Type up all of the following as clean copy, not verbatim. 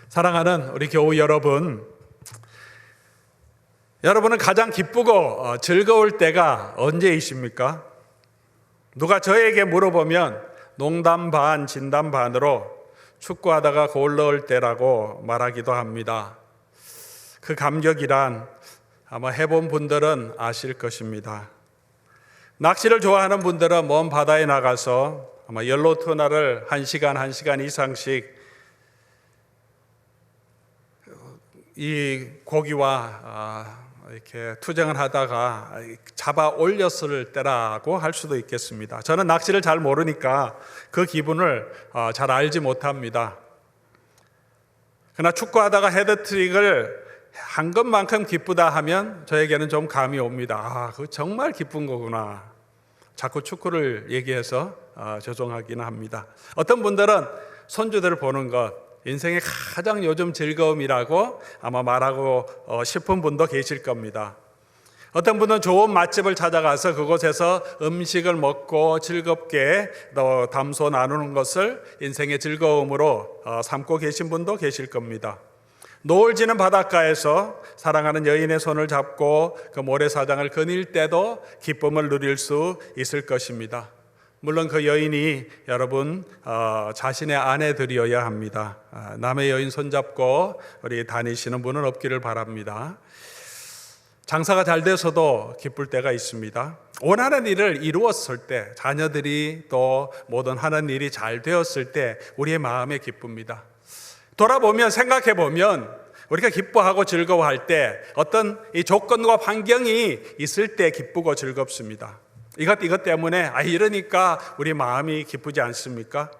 사랑하는 우리 교우 여러분, 여러분은 가장 기쁘고 즐거울 때가 언제이십니까? 누가 저에게 물어보면 농담 반 진담 반으로 축구하다가 골 넣을 때라고 말하기도 합니다. 그 감격이란 아마 해본 분들은 아실 것입니다. 낚시를 좋아하는 분들은 먼 바다에 나가서 아마 연로 투나를 1시간 이상씩 이 고기와 이렇게 투쟁을 하다가 잡아 올렸을 때라고 할 수도 있겠습니다. 저는 낚시를 잘 모르니까 그 기분을 잘 알지 못합니다. 그러나 축구하다가 헤드트릭을 한 것만큼 기쁘다 하면 저에게는 좀 감이 옵니다. 그거 정말 기쁜 거구나. 자꾸 축구를 얘기해서 죄송하기는 합니다. 어떤 분들은 손주들을 보는 것 인생의 가장 요즘 즐거움이라고 아마 말하고 싶은 분도 계실 겁니다. 어떤 분은 좋은 맛집을 찾아가서 그곳에서 음식을 먹고 즐겁게 또 담소 나누는 것을 인생의 즐거움으로 삼고 계신 분도 계실 겁니다. 노을 지는 바닷가에서 사랑하는 여인의 손을 잡고 그 모래사장을 거닐 때도 기쁨을 누릴 수 있을 것입니다. 물론 그 여인이 여러분 자신의 아내들이어야 합니다. 남의 여인 손잡고 우리 다니시는 분은 없기를 바랍니다. 장사가 잘 돼서도 기쁠 때가 있습니다. 원하는 일을 이루었을 때, 자녀들이 또 모든 하는 일이 잘 되었을 때 우리의 마음에 기쁩니다. 돌아보면, 생각해 보면 우리가 기뻐하고 즐거워할 때 어떤 이 조건과 환경이 있을 때 기쁘고 즐겁습니다. 이것 때문에 이러니까 우리 마음이 기쁘지 않습니까?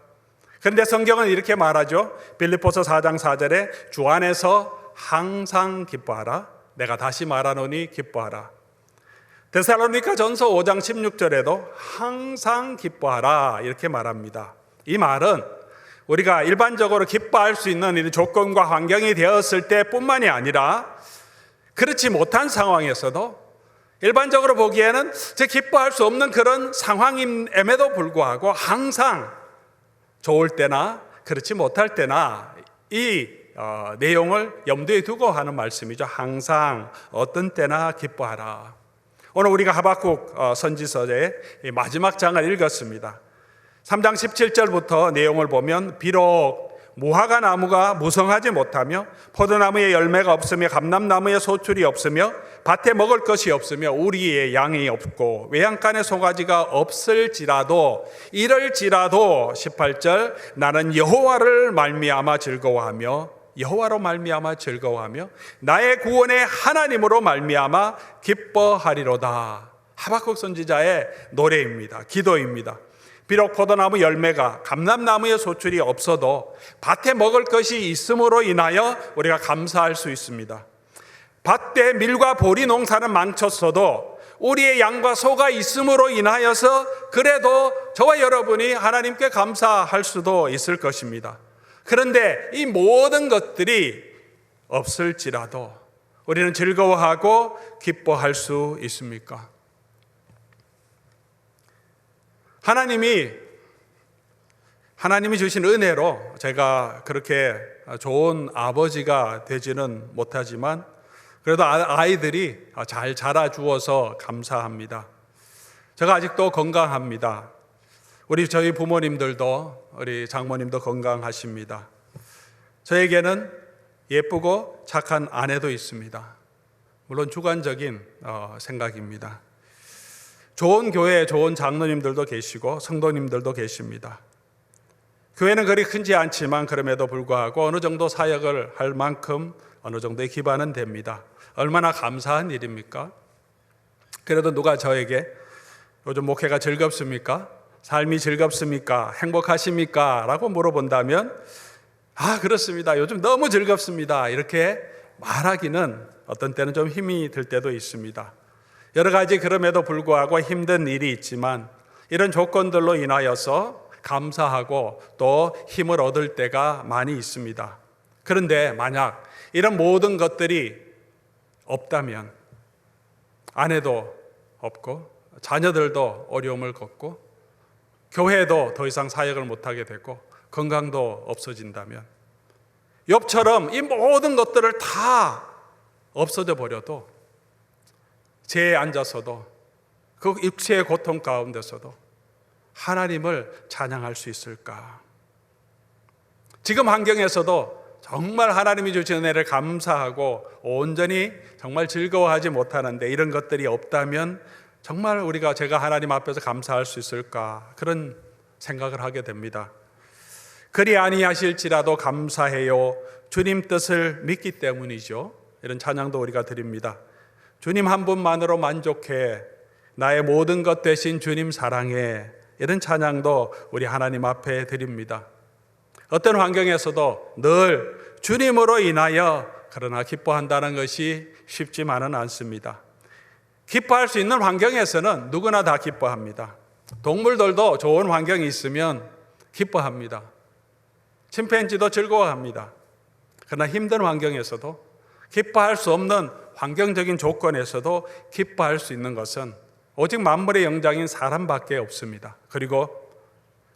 그런데 성경은 이렇게 말하죠. 빌립보서 4장 4절에 주 안에서 항상 기뻐하라. 내가 다시 말하노니 기뻐하라. 데살로니가 전서 5장 16절에도 항상 기뻐하라 이렇게 말합니다. 이 말은 우리가 일반적으로 기뻐할 수 있는 이런 조건과 환경이 되었을 때뿐만이 아니라 그렇지 못한 상황에서도 일반적으로 보기에는 기뻐할 수 없는 그런 상황임에도 불구하고 항상 좋을 때나 그렇지 못할 때나 이 내용을 염두에 두고 하는 말씀이죠. 항상 어떤 때나 기뻐하라. 오늘 우리가 하박국 선지서의 마지막 장을 읽었습니다. 3장 17절부터 내용을 보면 비록 무화과 나무가 무성하지 못하며 포도나무에 열매가 없으며 감람나무에 소출이 없으며 밭에 먹을 것이 없으며 우리의 양이 없고 외양간에 송아지가 없을지라도 이럴지라도 18절 나는 여호와를 말미암아 즐거워하며 여호와로 말미암아 즐거워하며 나의 구원의 하나님으로 말미암아 기뻐하리로다. 하박국 선지자의 노래입니다. 기도입니다. 비록 포도나무 열매가 감람나무의 소출이 없어도 밭에 먹을 것이 있음으로 인하여 우리가 감사할 수 있습니다. 밭에 밀과 보리 농사는 망쳤어도 우리의 양과 소가 있음으로 인하여서 그래도 저와 여러분이 하나님께 감사할 수도 있을 것입니다. 그런데 이 모든 것들이 없을지라도 우리는 즐거워하고 기뻐할 수 있습니까? 하나님이 주신 은혜로 제가 그렇게 좋은 아버지가 되지는 못하지만 그래도 아이들이 잘 자라주어서 감사합니다. 제가 아직도 건강합니다. 저희 부모님들도 우리 장모님도 건강하십니다. 저에게는 예쁘고 착한 아내도 있습니다. 물론 주관적인 생각입니다. 좋은 교회에 좋은 장로님들도 계시고 성도님들도 계십니다. 교회는 그리 크지 않지만 그럼에도 불구하고 어느 정도 사역을 할 만큼 어느 정도의 기반은 됩니다. 얼마나 감사한 일입니까? 그래도 누가 저에게 요즘 목회가 즐겁습니까? 삶이 즐겁습니까? 행복하십니까? 라고 물어본다면 그렇습니다. 요즘 너무 즐겁습니다. 이렇게 말하기는 어떤 때는 좀 힘이 들 때도 있습니다. 여러 가지 그럼에도 불구하고 힘든 일이 있지만 이런 조건들로 인하여서 감사하고 또 힘을 얻을 때가 많이 있습니다. 그런데 만약 이런 모든 것들이 없다면 아내도 없고 자녀들도 어려움을 겪고 교회도 더 이상 사역을 못하게 되고 건강도 없어진다면 욥처럼 이 모든 것들을 다 없어져 버려도, 죄에 앉아서도, 그 육체의 고통 가운데서도 하나님을 찬양할 수 있을까? 지금 환경에서도 정말 하나님이 주신 은혜를 감사하고 온전히 정말 즐거워하지 못하는데 이런 것들이 없다면 정말 제가 하나님 앞에서 감사할 수 있을까? 그런 생각을 하게 됩니다. 그리 아니하실지라도 감사해요. 주님 뜻을 믿기 때문이죠. 이런 찬양도 우리가 드립니다. 주님 한 분만으로 만족해. 나의 모든 것 대신 주님 사랑해. 이런 찬양도 우리 하나님 앞에 드립니다. 어떤 환경에서도 늘 주님으로 인하여 그러나 기뻐한다는 것이 쉽지만은 않습니다. 기뻐할 수 있는 환경에서는 누구나 다 기뻐합니다. 동물들도 좋은 환경이 있으면 기뻐합니다. 침팬지도 즐거워합니다. 그러나 힘든 환경에서도, 기뻐할 수 없는 환경적인 조건에서도 기뻐할 수 있는 것은 오직 만물의 영장인 사람밖에 없습니다. 그리고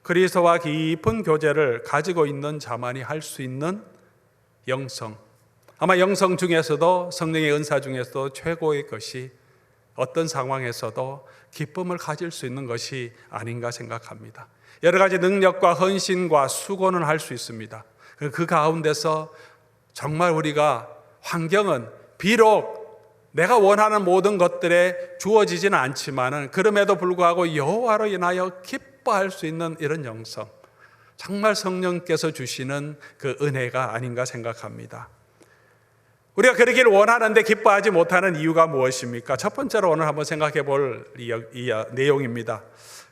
그리스도와 깊은 교제를 가지고 있는 자만이 할 수 있는 영성, 아마 영성 중에서도, 성령의 은사 중에서도 최고의 것이 어떤 상황에서도 기쁨을 가질 수 있는 것이 아닌가 생각합니다. 여러 가지 능력과 헌신과 수고는 할 수 있습니다. 그 가운데서 정말 우리가 환경은 비록 내가 원하는 모든 것들에 주어지지는 않지만은 그럼에도 불구하고 여호와로 인하여 기뻐할 수 있는 이런 영성, 정말 성령께서 주시는 그 은혜가 아닌가 생각합니다. 우리가 그러기를 원하는데 기뻐하지 못하는 이유가 무엇입니까? 첫 번째로 오늘 한번 생각해 볼 내용입니다.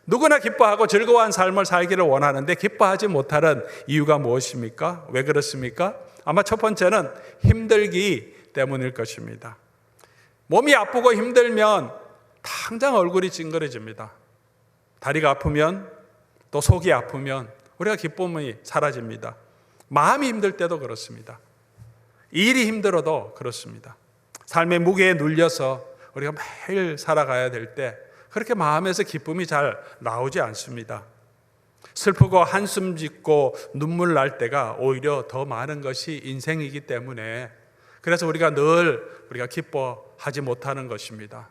누구나 기뻐하고 즐거운 삶을 살기를 원하는데 기뻐하지 못하는 이유가 무엇입니까? 왜 그렇습니까? 아마 첫 번째는 힘들기 때문일 것입니다. 몸이 아프고 힘들면 당장 얼굴이 찡그려집니다. 다리가 아프면, 또 속이 아프면 우리가 기쁨이 사라집니다. 마음이 힘들 때도 그렇습니다. 일이 힘들어도 그렇습니다. 삶의 무게에 눌려서 우리가 매일 살아가야 될 때 그렇게 마음에서 기쁨이 잘 나오지 않습니다. 슬프고 한숨 짓고 눈물 날 때가 오히려 더 많은 것이 인생이기 때문에, 그래서 우리가 기뻐하지 못하는 것입니다.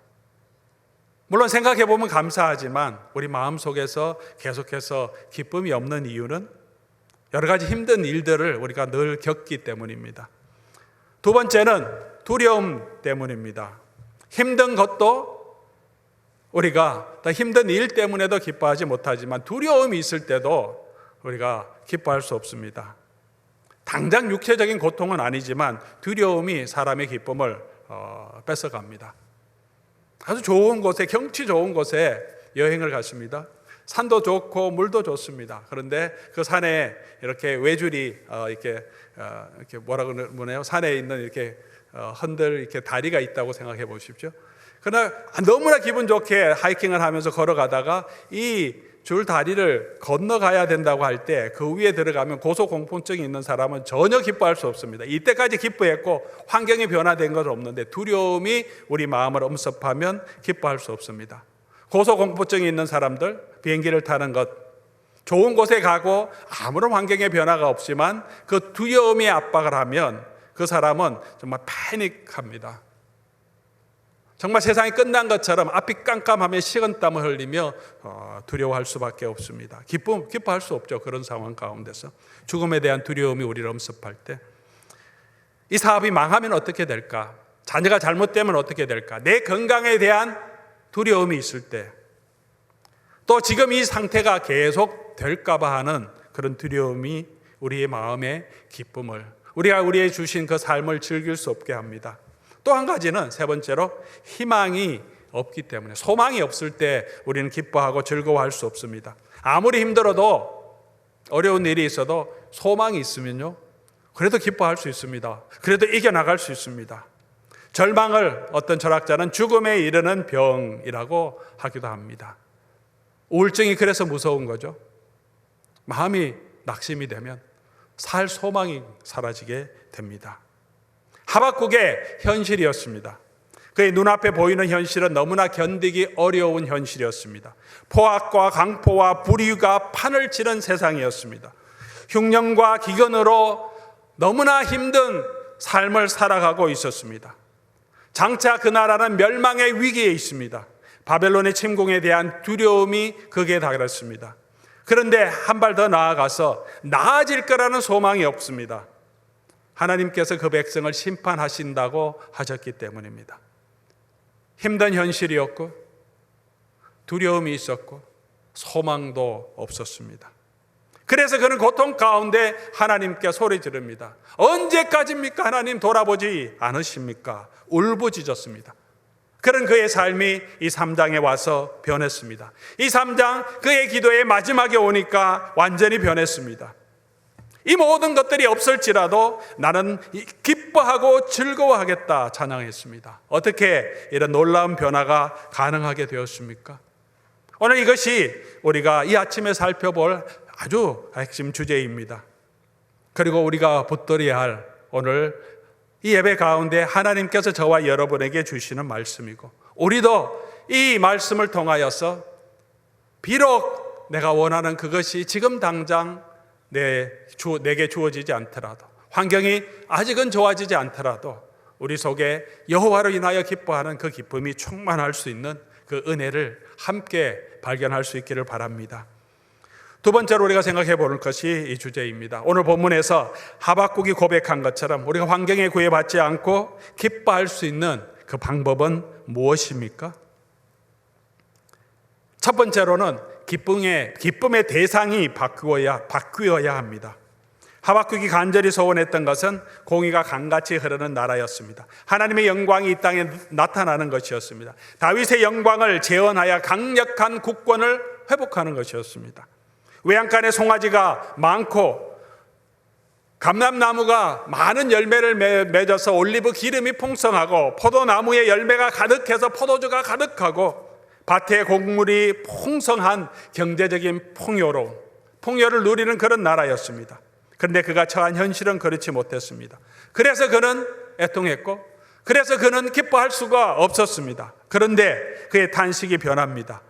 물론 생각해 보면 감사하지만 우리 마음속에서 계속해서 기쁨이 없는 이유는 여러 가지 힘든 일들을 우리가 늘 겪기 때문입니다. 두 번째는 두려움 때문입니다. 힘든 것도 우리가 더 힘든 일 때문에도 기뻐하지 못하지만 두려움이 있을 때도 우리가 기뻐할 수 없습니다. 당장 육체적인 고통은 아니지만 두려움이 사람의 기쁨을 뺏어갑니다. 아주 좋은 곳에, 경치 좋은 곳에 여행을 갔습니다. 산도 좋고 물도 좋습니다. 그런데 그 산에 이렇게 외줄이 이렇게 뭐라 그러나요? 산에 있는 이렇게 이렇게 다리가 있다고 생각해 보십시오. 그러나 너무나 기분 좋게 하이킹을 하면서 걸어가다가 이 줄 다리를 건너가야 된다고 할 때 그 위에 들어가면 고소공포증이 있는 사람은 전혀 기뻐할 수 없습니다. 이때까지 기뻐했고 환경이 변화된 건 없는데 두려움이 우리 마음을 엄습하면 기뻐할 수 없습니다. 고소공포증이 있는 사람들, 비행기를 타는 것, 좋은 곳에 가고 아무런 환경의 변화가 없지만 그 두려움이 압박을 하면 그 사람은 정말 패닉합니다. 정말 세상이 끝난 것처럼 앞이 깜깜하면 식은땀을 흘리며 두려워할 수밖에 없습니다. 기뻐할 수 없죠. 그런 상황 가운데서 죽음에 대한 두려움이 우리를 엄습할 때, 이 사업이 망하면 어떻게 될까? 자녀가 잘못되면 어떻게 될까? 내 건강에 대한 두려움이 있을 때, 또 지금 이 상태가 계속 될까 봐 하는 그런 두려움이 우리의 마음의 기쁨을, 우리의 주신 그 삶을 즐길 수 없게 합니다. 또 한 가지는, 세 번째로, 희망이 없기 때문에, 소망이 없을 때 우리는 기뻐하고 즐거워할 수 없습니다. 아무리 힘들어도, 어려운 일이 있어도 소망이 있으면요, 그래도 기뻐할 수 있습니다. 그래도 이겨나갈 수 있습니다. 절망을 어떤 철학자는 죽음에 이르는 병이라고 하기도 합니다. 우울증이 그래서 무서운 거죠. 마음이 낙심이 되면 살 소망이 사라지게 됩니다. 하박국의 현실이었습니다. 그의 눈앞에 보이는 현실은 너무나 견디기 어려운 현실이었습니다. 포악과 강포와 불의가 판을 치는 세상이었습니다. 흉년과 기근으로 너무나 힘든 삶을 살아가고 있었습니다. 장차 그 나라는 멸망의 위기에 있습니다. 바벨론의 침공에 대한 두려움이 극에 달했습니다. 그런데 한 발 더 나아가서 나아질 거라는 소망이 없습니다. 하나님께서 그 백성을 심판하신다고 하셨기 때문입니다. 힘든 현실이었고 두려움이 있었고 소망도 없었습니다. 그래서 그는 고통 가운데 하나님께 소리 지릅니다. 언제까지입니까? 하나님 돌아보지 않으십니까? 울부짖었습니다. 그런 그의 삶이 이 3장에 와서 변했습니다. 이 3장 그의 기도의 마지막에 오니까 완전히 변했습니다. 이 모든 것들이 없을지라도 나는 기뻐하고 즐거워하겠다 찬양했습니다. 어떻게 이런 놀라운 변화가 가능하게 되었습니까? 오늘 이것이 우리가 이 아침에 살펴볼 아주 핵심 주제입니다. 그리고 우리가 붙들어야 할 오늘 이 예배 가운데 하나님께서 저와 여러분에게 주시는 말씀이고, 우리도 이 말씀을 통하여서 비록 내가 원하는 그것이 지금 당장 내게 주어지지 않더라도, 환경이 아직은 좋아지지 않더라도 우리 속에 여호와로 인하여 기뻐하는 그 기쁨이 충만할 수 있는 그 은혜를 함께 발견할 수 있기를 바랍니다. 두 번째로 우리가 생각해 볼 것이 이 주제입니다. 오늘 본문에서 하박국이 고백한 것처럼 우리가 환경에 구애받지 않고 기뻐할 수 있는 그 방법은 무엇입니까? 첫 번째로는 기쁨의 대상이 바뀌어야 합니다. 하박국이 간절히 소원했던 것은 공의가 강같이 흐르는 나라였습니다. 하나님의 영광이 이 땅에 나타나는 것이었습니다. 다윗의 영광을 재현하여 강력한 국권을 회복하는 것이었습니다. 외양간에 송아지가 많고 감람나무가 많은 열매를 맺어서 올리브 기름이 풍성하고 포도나무에 열매가 가득해서 포도주가 가득하고 밭에 곡물이 풍성한 경제적인 풍요를 누리는 그런 나라였습니다. 그런데 그가 처한 현실은 그렇지 못했습니다. 그래서 그는 애통했고, 그래서 그는 기뻐할 수가 없었습니다. 그런데 그의 탄식이 변합니다.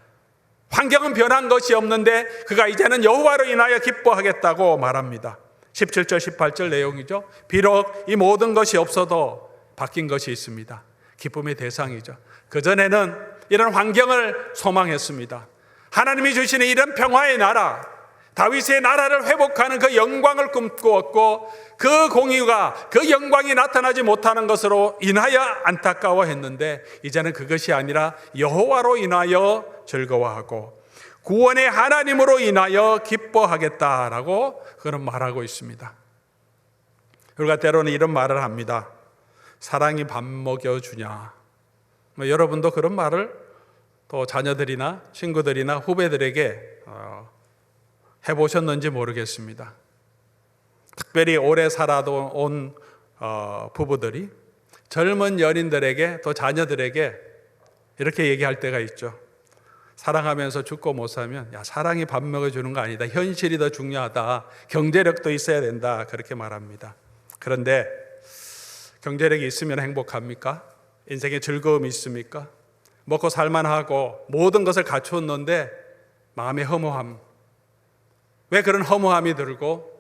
환경은 변한 것이 없는데 그가 이제는 여호와로 인하여 기뻐하겠다고 말합니다. 17절 18절 내용이죠. 비록 이 모든 것이 없어도 바뀐 것이 있습니다. 기쁨의 대상이죠. 그전에는 이런 환경을 소망했습니다. 하나님이 주시는 이런 평화의 나라, 다윗의 나라를 회복하는 그 영광을 꿈꾸었고, 그 공의가, 그 영광이 나타나지 못하는 것으로 인하여 안타까워했는데, 이제는 그것이 아니라 여호와로 인하여 즐거워하고 구원의 하나님으로 인하여 기뻐하겠다라고 그런 말하고 있습니다. 우리가 때로는 이런 말을 합니다. 사랑이 밥 먹여주냐. 여러분도 그런 말을 또 자녀들이나 친구들이나 후배들에게 해보셨는지 모르겠습니다. 특별히 오래 살아도 온 부부들이 젊은 연인들에게 또 자녀들에게 이렇게 얘기할 때가 있죠. 사랑하면서 죽고 못 살면 사랑이 밥 먹여주는 거 아니다. 현실이 더 중요하다. 경제력도 있어야 된다. 그렇게 말합니다. 그런데 경제력이 있으면 행복합니까? 인생에 즐거움이 있습니까? 먹고 살만하고 모든 것을 갖추었는데 마음의 허무함, 왜 그런 허무함이 들고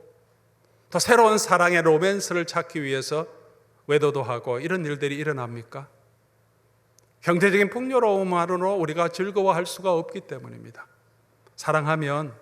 또 새로운 사랑의 로맨스를 찾기 위해서 외도도 하고 이런 일들이 일어납니까? 경제적인 풍요로움으로 우리가 즐거워할 수가 없기 때문입니다. 사랑하면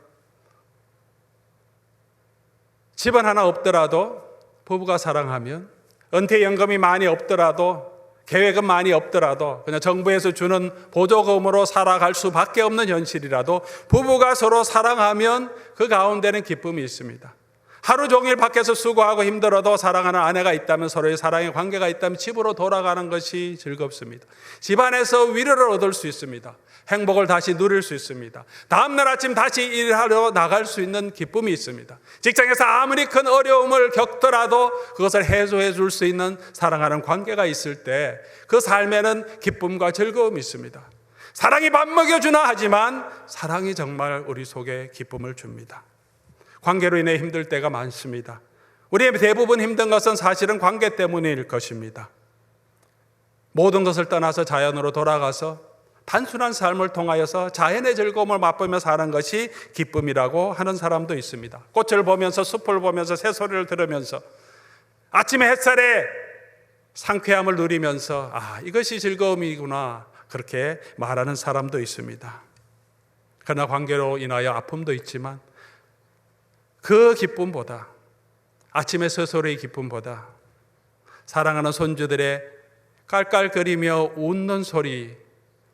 집은 하나 없더라도, 부부가 사랑하면 은퇴연금이 많이 없더라도, 계획은 많이 없더라도, 그냥 정부에서 주는 보조금으로 살아갈 수밖에 없는 현실이라도 부부가 서로 사랑하면 그 가운데는 기쁨이 있습니다. 하루 종일 밖에서 수고하고 힘들어도 사랑하는 아내가 있다면, 서로의 사랑의 관계가 있다면 집으로 돌아가는 것이 즐겁습니다. 집안에서 위로를 얻을 수 있습니다. 행복을 다시 누릴 수 있습니다. 다음날 아침 다시 일하러 나갈 수 있는 기쁨이 있습니다. 직장에서 아무리 큰 어려움을 겪더라도 그것을 해소해 줄 수 있는 사랑하는 관계가 있을 때 그 삶에는 기쁨과 즐거움이 있습니다. 사랑이 밥 먹여주나 하지만 사랑이 정말 우리 속에 기쁨을 줍니다. 관계로 인해 힘들 때가 많습니다. 우리의 대부분 힘든 것은 사실은 관계 때문일 것입니다. 모든 것을 떠나서 자연으로 돌아가서 단순한 삶을 통하여서 자연의 즐거움을 맛보며 사는 것이 기쁨이라고 하는 사람도 있습니다. 꽃을 보면서, 숲을 보면서, 새소리를 들으면서 아침에 햇살에 상쾌함을 누리면서 이것이 즐거움이구나 그렇게 말하는 사람도 있습니다. 그러나 관계로 인하여 아픔도 있지만 그 기쁨보다, 아침의 서소리의 기쁨보다 사랑하는 손주들의 깔깔거리며 웃는 소리,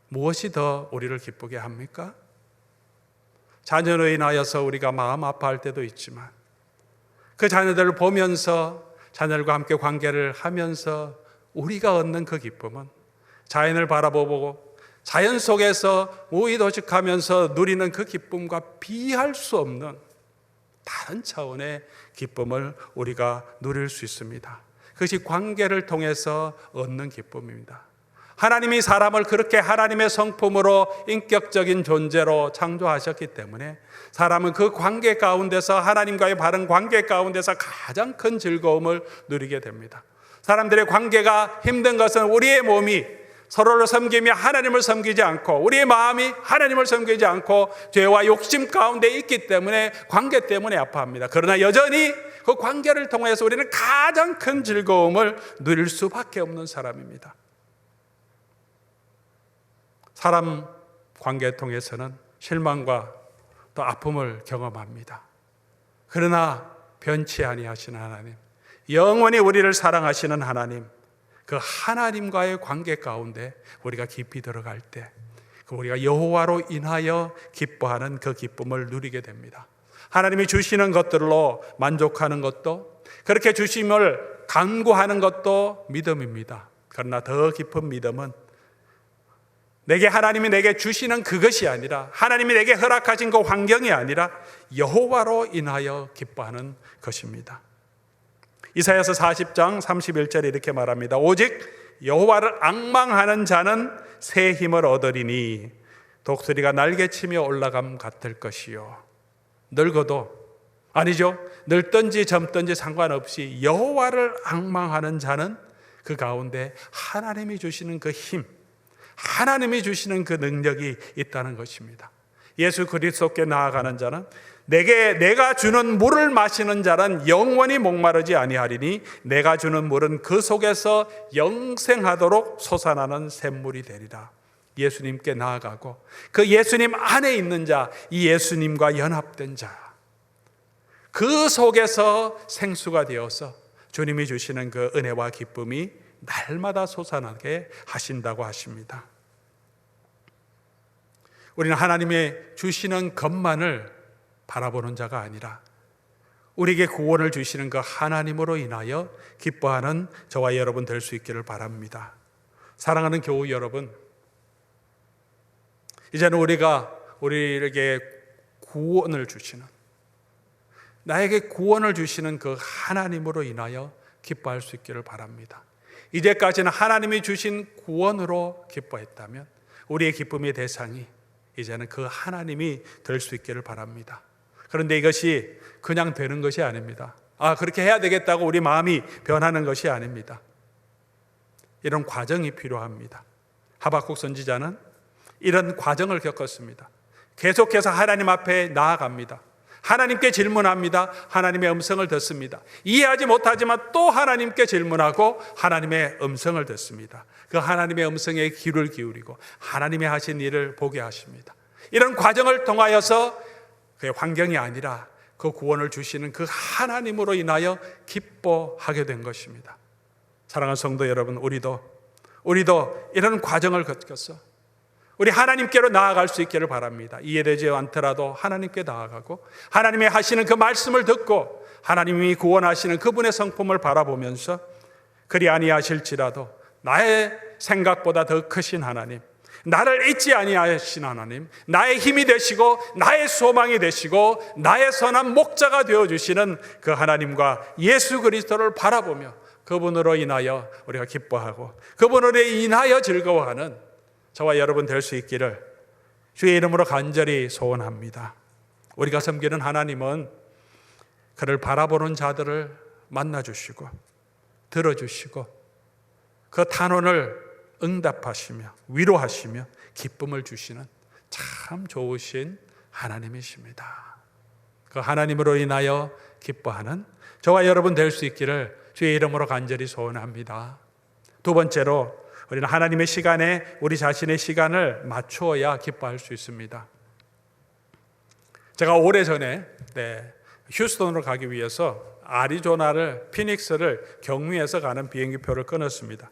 무엇이 더 우리를 기쁘게 합니까? 자녀로 인하여서 우리가 마음 아파할 때도 있지만 그 자녀들을 보면서 자녀들과 함께 관계를 하면서 우리가 얻는 그 기쁨은 자연을 바라보고 자연 속에서 무의도식하면서 누리는 그 기쁨과 비할 수 없는 다른 차원의 기쁨을 우리가 누릴 수 있습니다. 그것이 관계를 통해서 얻는 기쁨입니다. 하나님이 사람을 그렇게 하나님의 성품으로 인격적인 존재로 창조하셨기 때문에 사람은 그 관계 가운데서, 하나님과의 바른 관계 가운데서 가장 큰 즐거움을 누리게 됩니다. 사람들의 관계가 힘든 것은 우리의 몸이 서로를 섬기며 하나님을 섬기지 않고, 우리의 마음이 하나님을 섬기지 않고 죄와 욕심 가운데 있기 때문에, 관계 때문에 아파합니다. 그러나 여전히 그 관계를 통해서 우리는 가장 큰 즐거움을 누릴 수밖에 없는 사람입니다. 사람 관계를 통해서는 실망과 또 아픔을 경험합니다. 그러나 변치 아니하시는 하나님, 영원히 우리를 사랑하시는 하나님, 그 하나님과의 관계 가운데 우리가 깊이 들어갈 때 우리가 여호와로 인하여 기뻐하는 그 기쁨을 누리게 됩니다. 하나님이 주시는 것들로 만족하는 것도, 그렇게 주심을 간구하는 것도 믿음입니다. 그러나 더 깊은 믿음은 하나님이 내게 주시는 그것이 아니라, 하나님이 내게 허락하신 그 환경이 아니라 여호와로 인하여 기뻐하는 것입니다. 이사야서 40장 31절에 이렇게 말합니다. 오직 여호와를 앙망하는 자는 새 힘을 얻으리니 독수리가 날개치며 올라감 같을 것이요. 늙어도, 아니죠, 늙든지 젊든지 상관없이 여호와를 앙망하는 자는 그 가운데 하나님이 주시는 그 힘, 하나님이 주시는 그 능력이 있다는 것입니다. 예수 그리스도께 나아가는 자는 내가 주는 물을 마시는 자는 영원히 목마르지 아니하리니 내가 주는 물은 그 속에서 영생하도록 솟아나는 샘물이 되리라. 예수님께 나아가고 그 예수님 안에 있는 자, 이 예수님과 연합된 자, 그 속에서 생수가 되어서 주님이 주시는 그 은혜와 기쁨이 날마다 솟아나게 하신다고 하십니다. 우리는 하나님의 주시는 것만을 바라보는 자가 아니라 우리에게 구원을 주시는 그 하나님으로 인하여 기뻐하는 저와 여러분 될 수 있기를 바랍니다. 사랑하는 교우 여러분, 이제는 우리에게 구원을 주시는, 나에게 구원을 주시는 그 하나님으로 인하여 기뻐할 수 있기를 바랍니다. 이제까지는 하나님이 주신 구원으로 기뻐했다면 우리의 기쁨의 대상이 이제는 그 하나님이 될 수 있기를 바랍니다. 그런데 이것이 그냥 되는 것이 아닙니다. 그렇게 해야 되겠다고 우리 마음이 변하는 것이 아닙니다. 이런 과정이 필요합니다. 하박국 선지자는 이런 과정을 겪었습니다. 계속해서 하나님 앞에 나아갑니다. 하나님께 질문합니다. 하나님의 음성을 듣습니다. 이해하지 못하지만 또 하나님께 질문하고 하나님의 음성을 듣습니다. 그 하나님의 음성에 귀를 기울이고 하나님의 하신 일을 보게 하십니다. 이런 과정을 통하여서 그의 환경이 아니라 그 구원을 주시는 그 하나님으로 인하여 기뻐하게 된 것입니다. 사랑하는 성도 여러분, 우리도 이런 과정을 거쳐서 우리 하나님께로 나아갈 수 있기를 바랍니다. 이해되지 않더라도 하나님께 나아가고 하나님의 하시는 그 말씀을 듣고 하나님이 구원하시는 그분의 성품을 바라보면서 그리 아니하실지라도 나의 생각보다 더 크신 하나님, 나를 잊지 아니하신 하나님, 나의 힘이 되시고 나의 소망이 되시고 나의 선한 목자가 되어주시는 그 하나님과 예수 그리스도를 바라보며 그분으로 인하여 우리가 기뻐하고 그분으로 인하여 즐거워하는 저와 여러분 될 수 있기를 주의 이름으로 간절히 소원합니다. 우리가 섬기는 하나님은 그를 바라보는 자들을 만나주시고 들어주시고 그 탄원을 응답하시며 위로하시며 기쁨을 주시는 참 좋으신 하나님이십니다. 그 하나님으로 인하여 기뻐하는 저와 여러분 될 수 있기를 주의 이름으로 간절히 소원합니다. 두 번째로 우리는 하나님의 시간에 우리 자신의 시간을 맞추어야 기뻐할 수 있습니다. 제가 오래전에 휴스턴으로 가기 위해서 아리조나를 피닉스를 경유해서 가는 비행기표를 끊었습니다.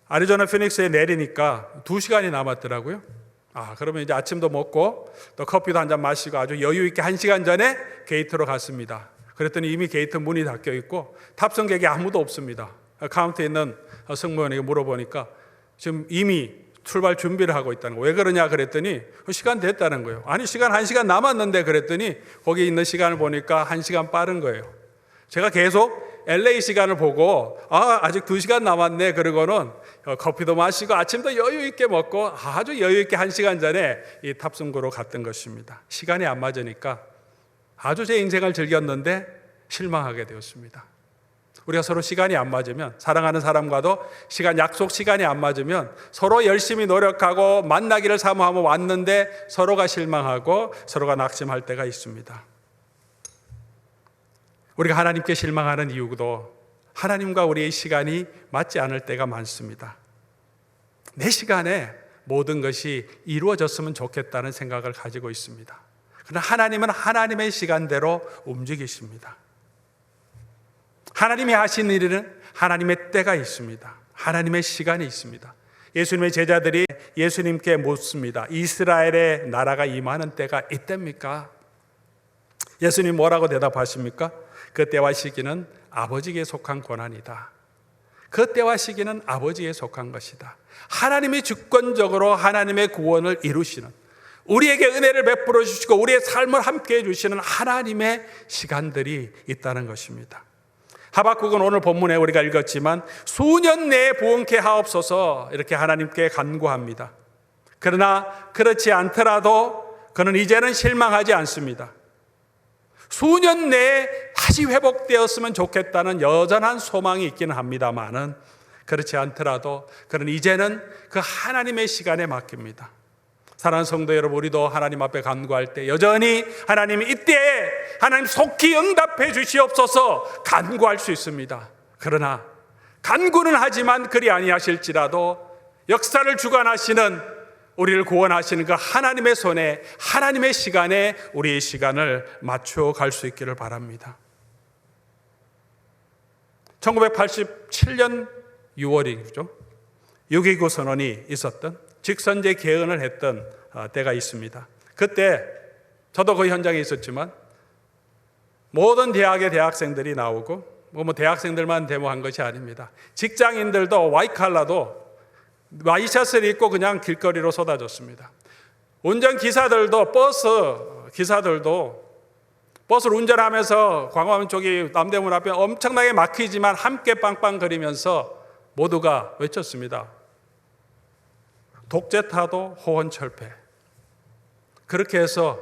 아리조나 피닉스에 내리니까 2시간이 남았더라고요. 그러면 이제 아침도 먹고 또 커피도 한잔 마시고 아주 여유 있게 1시간 전에 게이트로 갔습니다. 그랬더니 이미 게이트 문이 닫혀 있고 탑승객이 아무도 없습니다. 카운트에 있는 승무원에게 물어보니까 지금 이미 출발 준비를 하고 있다는 거예요. 왜 그러냐 그랬더니 시간 됐다는 거예요. 아니 시간 1시간 남았는데 그랬더니 거기 있는 시간을 보니까 1시간 빠른 거예요. 제가 계속 LA 시간을 보고 아직 2시간 남았네 그러고는 커피도 마시고 아침도 여유 있게 먹고 아주 여유 있게 1시간 전에 이 탑승구로 갔던 것입니다. 시간이 안 맞으니까 아주 제 인생을 즐겼는데 실망하게 되었습니다. 우리가 서로 시간이 안 맞으면, 사랑하는 사람과도 약속 시간이 안 맞으면 서로 열심히 노력하고 만나기를 사모하며 왔는데 서로가 실망하고 서로가 낙심할 때가 있습니다. 우리가 하나님께 실망하는 이유도 하나님과 우리의 시간이 맞지 않을 때가 많습니다. 내 시간에 모든 것이 이루어졌으면 좋겠다는 생각을 가지고 있습니다. 그러나 하나님은 하나님의 시간대로 움직이십니다. 하나님이 하신 일에는 하나님의 때가 있습니다. 하나님의 시간이 있습니다. 예수님의 제자들이 예수님께 묻습니다. 이스라엘의 나라가 임하는 때가 이때입니까? 예수님 뭐라고 대답하십니까? 그 때와 시기는 아버지에게 속한 고난이다. 그 때와 시기는 아버지에 속한 것이다. 하나님이 주권적으로 하나님의 구원을 이루시는, 우리에게 은혜를 베풀어 주시고 우리의 삶을 함께 해주시는 하나님의 시간들이 있다는 것입니다. 하박국은 오늘 본문에 우리가 읽었지만 수년 내에 부흥케 하옵소서 이렇게 하나님께 간구합니다. 그러나 그렇지 않더라도 그는 이제는 실망하지 않습니다. 수년 내에 다시 회복되었으면 좋겠다는 여전한 소망이 있기는 합니다만은 그렇지 않더라도 그는 이제는 그 하나님의 시간에 맡깁니다. 사랑하는 성도 여러분, 우리도 하나님 앞에 간구할 때 여전히 하나님이 이때에 하나님 속히 응답해 주시옵소서 간구할 수 있습니다. 그러나 간구는 하지만 그리 아니하실지라도 역사를 주관하시는, 우리를 구원하시는 그 하나님의 손에, 하나님의 시간에 우리의 시간을 맞춰 갈 수 있기를 바랍니다. 1987년 6월이죠. 6.29 선언이 있었던, 직선제 개헌을 했던 때가 있습니다. 그때 저도 그 현장에 있었지만 모든 대학의 대학생들이 나오고, 뭐 대학생들만 데모한 것이 아닙니다. 직장인들도 와이칼라도 와이셔츠를 입고 그냥 길거리로 쏟아졌습니다. 운전기사들도, 버스 기사들도 버스를 운전하면서 광화문 쪽이 남대문 앞에 엄청나게 막히지만 함께 빵빵거리면서 모두가 외쳤습니다. 독재타도 호언철폐. 그렇게 해서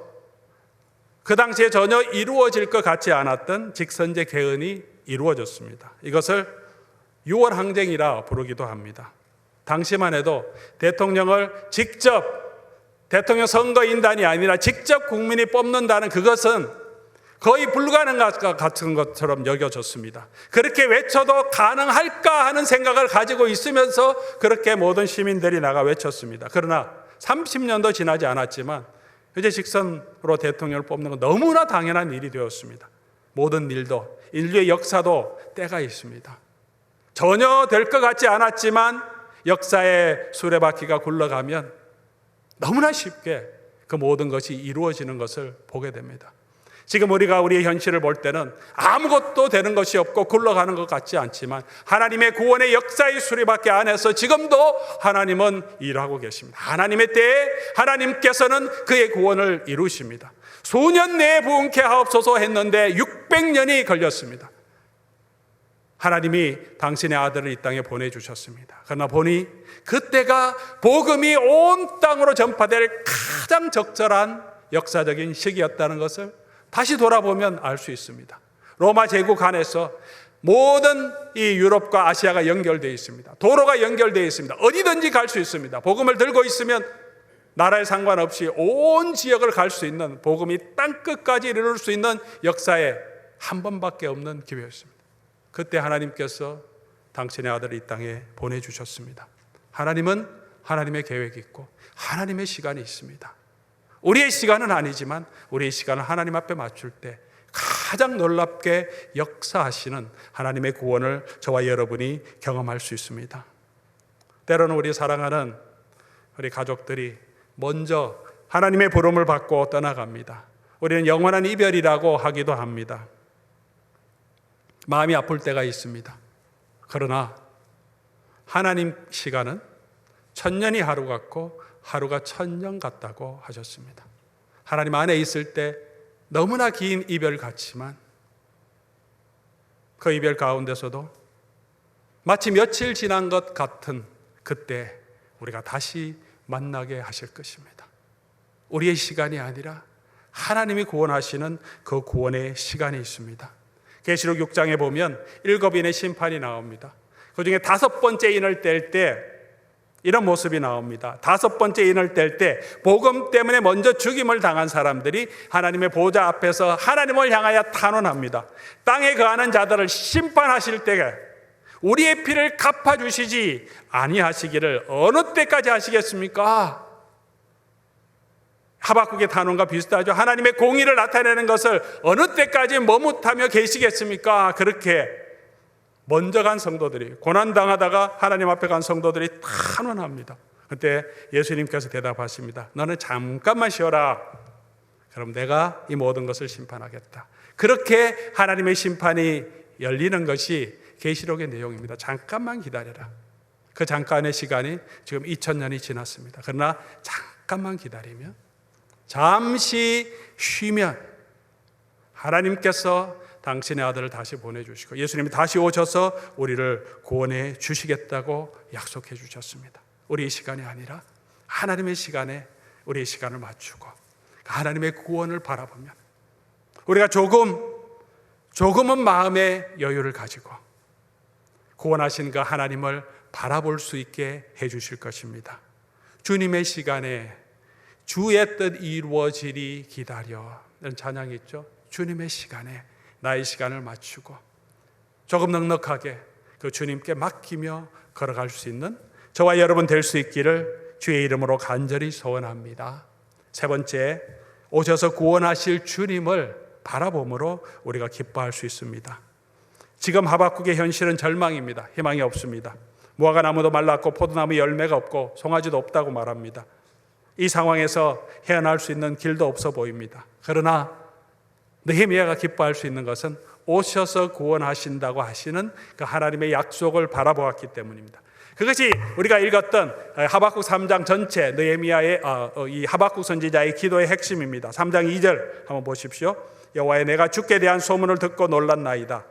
그 당시에 전혀 이루어질 것 같지 않았던 직선제 개헌이 이루어졌습니다. 이것을 6월 항쟁이라 부르기도 합니다. 당시만 해도 대통령을 직접, 대통령 선거인단이 아니라 직접 국민이 뽑는다는 그것은 거의 불가능한 것 같은 것처럼 여겨졌습니다. 그렇게 외쳐도 가능할까 하는 생각을 가지고 있으면서 그렇게 모든 시민들이 나가 외쳤습니다. 그러나 30년도 지나지 않았지만 이제 직선으로 대통령을 뽑는 건 너무나 당연한 일이 되었습니다. 모든 일도, 인류의 역사도 때가 있습니다. 전혀 될 것 같지 않았지만 역사의 수레바퀴가 굴러가면 너무나 쉽게 그 모든 것이 이루어지는 것을 보게 됩니다. 지금 우리가 우리의 현실을 볼 때는 아무것도 되는 것이 없고 굴러가는 것 같지 않지만 하나님의 구원의 역사의 수레바퀴 안에서 지금도 하나님은 일하고 계십니다. 하나님의 때에 하나님께서는 그의 구원을 이루십니다. 수년 내에 부흥케 하옵소서 했는데 600년이 걸렸습니다. 하나님이 당신의 아들을 이 땅에 보내주셨습니다. 그러나 보니 그때가 복음이 온 땅으로 전파될 가장 적절한 역사적인 시기였다는 것을 다시 돌아보면 알 수 있습니다. 로마 제국 안에서 모든 이 유럽과 아시아가 연결되어 있습니다. 도로가 연결되어 있습니다. 어디든지 갈 수 있습니다. 복음을 들고 있으면 나라에 상관없이 온 지역을 갈 수 있는, 복음이 땅끝까지 이룰 수 있는 역사에 한 번밖에 없는 기회였습니다. 그때 하나님께서 당신의 아들을 이 땅에 보내주셨습니다. 하나님은 하나님의 계획이 있고 하나님의 시간이 있습니다. 우리의 시간은 아니지만 우리의 시간을 하나님 앞에 맞출 때 가장 놀랍게 역사하시는 하나님의 구원을 저와 여러분이 경험할 수 있습니다. 때로는 우리 사랑하는 우리 가족들이 먼저 하나님의 부름을 받고 떠나갑니다. 우리는 영원한 이별이라고 하기도 합니다. 마음이 아플 때가 있습니다. 그러나 하나님 시간은 천년이 하루 같고 하루가 천년 같다고 하셨습니다. 하나님 안에 있을 때 너무나 긴 이별 같지만 그 이별 가운데서도 마치 며칠 지난 것 같은 그때 우리가 다시 만나게 하실 것입니다. 우리의 시간이 아니라 하나님이 구원하시는 그 구원의 시간이 있습니다. 계시록 6장에 보면 7인의 심판이 나옵니다. 그 중에 5번째 인을 뗄 때 이런 모습이 나옵니다. 5번째 인을 뗄 때 복음 때문에 먼저 죽임을 당한 사람들이 하나님의 보좌 앞에서 하나님을 향하여 탄원합니다. 땅에 거하는 자들을 심판하실 때에 우리의 피를 갚아주시지 아니하시기를 어느 때까지 하시겠습니까? 하박국의 탄원과 비슷하죠. 하나님의 공의를 나타내는 것을 어느 때까지 머뭇하며 계시겠습니까? 그렇게 먼저 간 성도들이, 고난당하다가 하나님 앞에 간 성도들이 탄원합니다. 그때 예수님께서 대답하십니다. 너는 잠깐만 쉬어라. 그럼 내가 이 모든 것을 심판하겠다. 그렇게 하나님의 심판이 열리는 것이 계시록의 내용입니다. 잠깐만 기다려라. 그 잠깐의 시간이 지금 2000년이 지났습니다. 그러나 잠깐만 기다리면, 잠시 쉬면 하나님께서 당신의 아들을 다시 보내주시고 예수님이 다시 오셔서 우리를 구원해 주시겠다고 약속해 주셨습니다. 우리의 시간이 아니라 하나님의 시간에 우리의 시간을 맞추고 하나님의 구원을 바라보면 우리가 조금은 마음의 여유를 가지고 구원하신 그 하나님을 바라볼 수 있게 해 주실 것입니다. 주님의 시간에 주의 뜻 이루어지리 기다려, 이런 찬양이 있죠. 주님의 시간에 나의 시간을 맞추고 조금 넉넉하게 그 주님께 맡기며 걸어갈 수 있는 저와 여러분 될 수 있기를 주의 이름으로 간절히 소원합니다. 세 번째, 오셔서 구원하실 주님을 바라봄으로 우리가 기뻐할 수 있습니다. 지금 하박국의 현실은 절망입니다. 희망이 없습니다. 무화과 나무도 말랐고 포도나무 열매가 없고 송아지도 없다고 말합니다. 이 상황에서 헤어날 수 있는 길도 없어 보입니다. 그러나 느헤미야가 기뻐할 수 있는 것은 오셔서 구원하신다고 하시는 그 하나님의 약속을 바라보았기 때문입니다. 그것이 우리가 읽었던 하박국 3장 전체 느헤미야의 이 하박국 선지자의 기도의 핵심입니다. 3장 2절 한번 보십시오. 여호와여, 내가 주께 대한 소문을 듣고 놀랐나이다.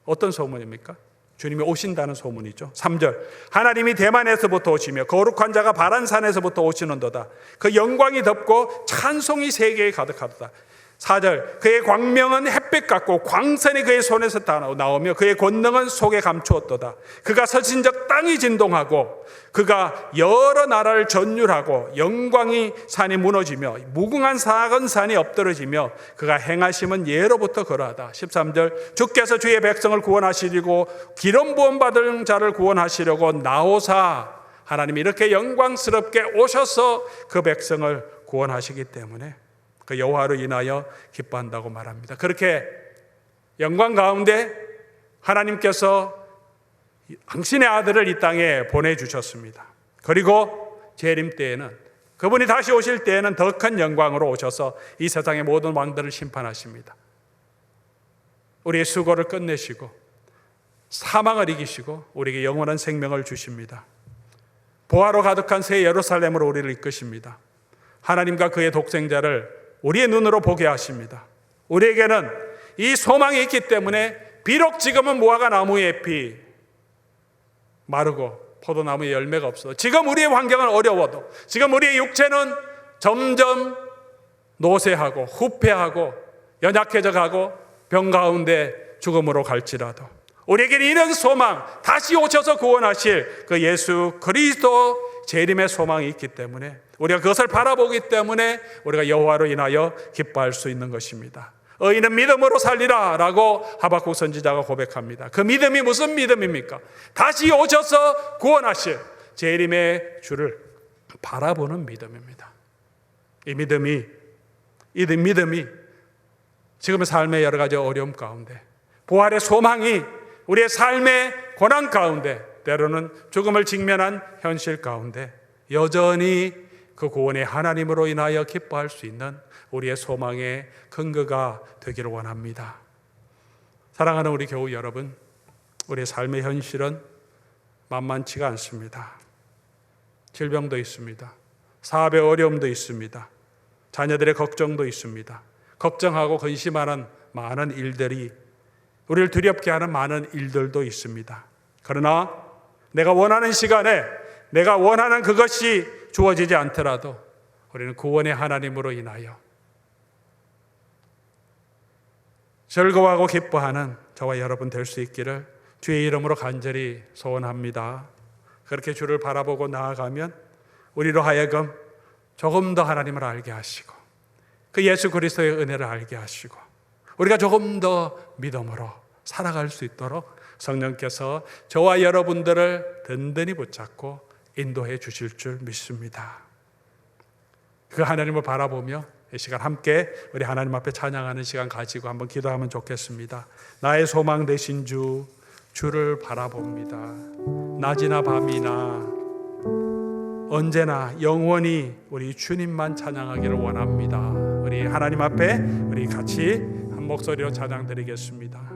어떤 소문입니까? 주님이 오신다는 소문이죠. 3절, 하나님이 대만에서부터 오시며 거룩한 자가 바란산에서부터 오시는도다. 그 영광이 덮고 찬송이 세계에 가득하도다. 4절, 그의 광명은 햇빛 같고 광선이 그의 손에서 나오며 그의 권능은 속에 감추었도다. 그가 서신 적 땅이 진동하고 그가 여러 나라를 전율하고 영광이 산이 무너지며 무궁한 작은 산이 엎드러지며 그가 행하심은 예로부터 그러하다. 13절, 주께서 주의 백성을 구원하시려고 기름 부음 받은 자를 구원하시려고 나오사, 하나님이 이렇게 영광스럽게 오셔서 그 백성을 구원하시기 때문에 그 여호와로 인하여 기뻐한다고 말합니다. 그렇게 영광 가운데 하나님께서 당신의 아들을 이 땅에 보내주셨습니다. 그리고 재림 때에는, 그분이 다시 오실 때에는 더 큰 영광으로 오셔서 이 세상의 모든 왕들을 심판하십니다. 우리의 수고를 끝내시고 사망을 이기시고 우리에게 영원한 생명을 주십니다. 보화로 가득한 새 예루살렘으로 우리를 이끄십니다. 하나님과 그의 독생자를 우리의 눈으로 보게 하십니다. 우리에게는 이 소망이 있기 때문에 비록 지금은 무화과 나무의 잎이 마르고 포도나무의 열매가 없어, 지금 우리의 환경은 어려워도, 지금 우리의 육체는 점점 노쇠하고 후패하고 연약해져 가고 병 가운데 죽음으로 갈지라도 우리에게는 이런 소망, 다시 오셔서 구원하실 그 예수 그리스도 재림의 소망이 있기 때문에 우리가 그것을 바라보기 때문에 우리가 여호와로 인하여 기뻐할 수 있는 것입니다. 의인은 믿음으로 살리라 라고 하박국 선지자가 고백합니다. 그 믿음이 무슨 믿음입니까? 다시 오셔서 구원하실 재림의 주를 바라보는 믿음입니다. 이 믿음이 지금의 삶의 여러 가지 어려움 가운데, 부활의 소망이 우리의 삶의 고난 가운데, 때로는 죽음을 직면한 현실 가운데 여전히 그 구원의 하나님으로 인하여 기뻐할 수 있는 우리의 소망의 근거가 되기를 원합니다. 사랑하는 우리 교우 여러분, 우리의 삶의 현실은 만만치가 않습니다. 질병도 있습니다. 사업의 어려움도 있습니다. 자녀들의 걱정도 있습니다. 걱정하고 근심하는 많은 일들이, 우리를 두렵게 하는 많은 일들도 있습니다. 그러나 내가 원하는 시간에 내가 원하는 그것이 주어지지 않더라도 우리는 구원의 하나님으로 인하여 즐거워하고 기뻐하는 저와 여러분 될 수 있기를 주의 이름으로 간절히 소원합니다. 그렇게 주를 바라보고 나아가면 우리로 하여금 조금 더 하나님을 알게 하시고 그 예수 그리스도의 은혜를 알게 하시고 우리가 조금 더 믿음으로 살아갈 수 있도록 성령께서 저와 여러분들을 든든히 붙잡고 인도해 주실 줄 믿습니다. 그 하나님을 바라보며 이 시간 함께 우리 하나님 앞에 찬양하는 시간 가지고 한번 기도하면 좋겠습니다. 나의 소망 되신 주를 바라봅니다. 낮이나 밤이나 언제나 영원히 우리 주님만 찬양하기를 원합니다. 우리 하나님 앞에 우리 같이 한 목소리로 찬양 드리겠습니다.